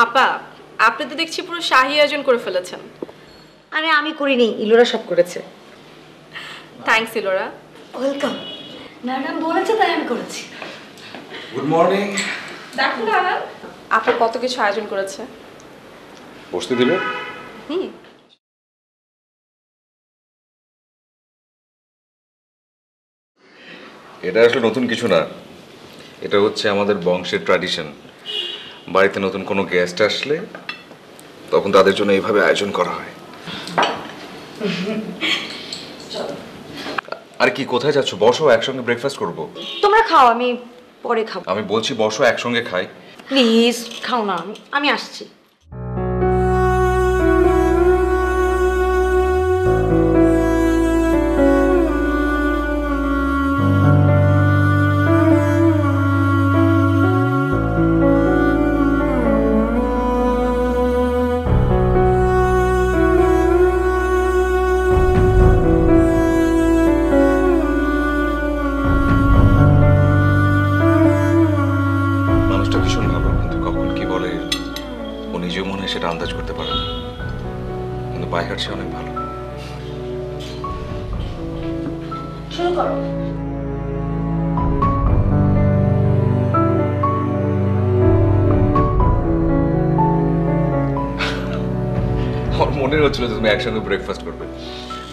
আপা, আপনি তো দেখছি পুরো শাহী আয়োজন করে ফেলেছেন। আরে আমি করিনি, ইলোরা সব করেছে। থ্যাঙ্কস ইলোরা। ওয়েলকাম। ম্যাডাম বলেছে তাই আমি করেছি। Good morning. দেখো না আপা কত কিছু আয়োজন করেছে। বসতে দিবে? এটা আসলে নতুন কিছু না, এটা হচ্ছে আমাদের বংশের ট্র্যাডিশন। বাড়িতে নতুন কোনো গেস্ট আসলে তখন তাদের জন্য এইভাবে আয়োজন করা হয়। আর কি, কোথায় যাচ্ছ? বসো, একসঙ্গে ব্রেকফাস্ট করব। তোমরা খাও, আমি পরে খাবো। আমি বলছি বসো, একসঙ্গে খাই। প্লিজ খাও না, আমি আসছি। সেটা আন্দাজ করতে পারে না, কিন্তু বাইহাট সে অনেক ভালো। শুরু করো। আমার মনে হচ্ছিল যে তুমি একসঙ্গে ব্রেকফাস্ট করবে,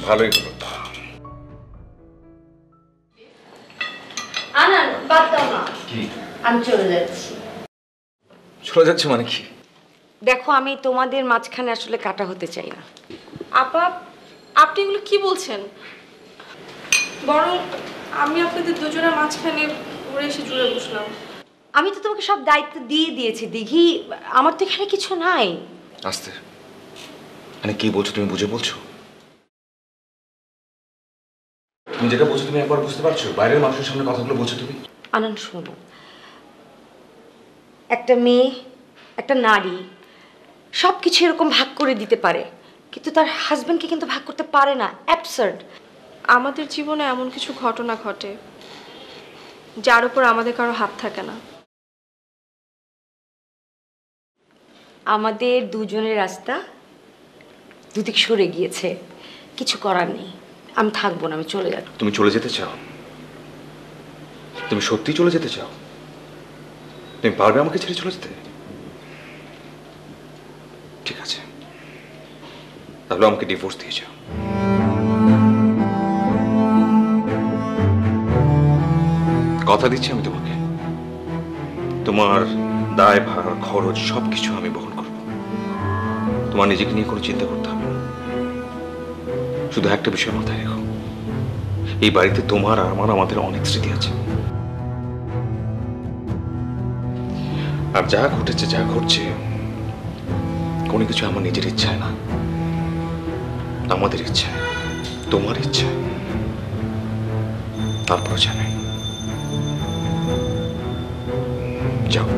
ভালোই হলো। আনান, বাদ দাও না। কি? আমি চলে যাচ্ছি। চলে যাচ্ছে মানে কি? দেখো, আমি তোমাদের মাঝখানে আসলে কাটা হতে চাই না। আপা, আপনি এগুলো কি বলছেন? বরং আমি আপনাদের দুজনের মাঝখানে ঘুরে এসে জুড়ে বসলাম। আমি তো তোমাকে সব দায়িত্ব দিয়ে দিয়েছি দিঘি, আমার তো এখানে কিছু নাই। আস্তে, মানে কি বলছো তুমি? বুঝে বলছো? তুমি যেটা বলছো তুমি একবার বুঝতে পারছো? বাইরের মানুষের সামনে কথাগুলো বলছো তুমি। আনন্দ, শোনো, একটা মেয়ে, একটা নারী সব কিছু এরকম ভাগ করে দিতে পারে, কিন্তু তার হাজবেন্ডকে কিন্তু ভাগ করতে পারে না। অ্যাবসার্ড। আমাদের জীবনে এমন কিছু ঘটনা ঘটে যার উপর আমাদের কারো হাত থাকে না। আমাদের দুজনের রাস্তা দুদিক সরে গিয়েছে, কিছু করার নেই। আমি থাকবো না, আমি চলে যাব। তুমি চলে যেতে চাও? তুমি সত্যি চলে যেতে চাও? তুমি পারবে আমাকে ছেড়ে চলে যেতে? ঠিক আছে, তাহলে আমাকে ডিভোর্স দিয়ে যাও। কথা দিচ্ছি আমি তোমাকে, তোমার দায় ভার খরচ সবকিছু আমি বহন করব। তোমার নিজেকে নিয়ে কোনো চিন্তা করতে হবে না। শুধু একটা বিষয় মাথায় রেখো, এই বাড়িতে তোমার আর আমাদের অনেক স্মৃতি আছে। আর যা ঘটেছে, যা ঘটছে, কোনো কিছু আমার নিজের ইচ্ছায় না, আমাদের ইচ্ছায়, তোমার ইচ্ছায়। তারপর জানেন, যাও।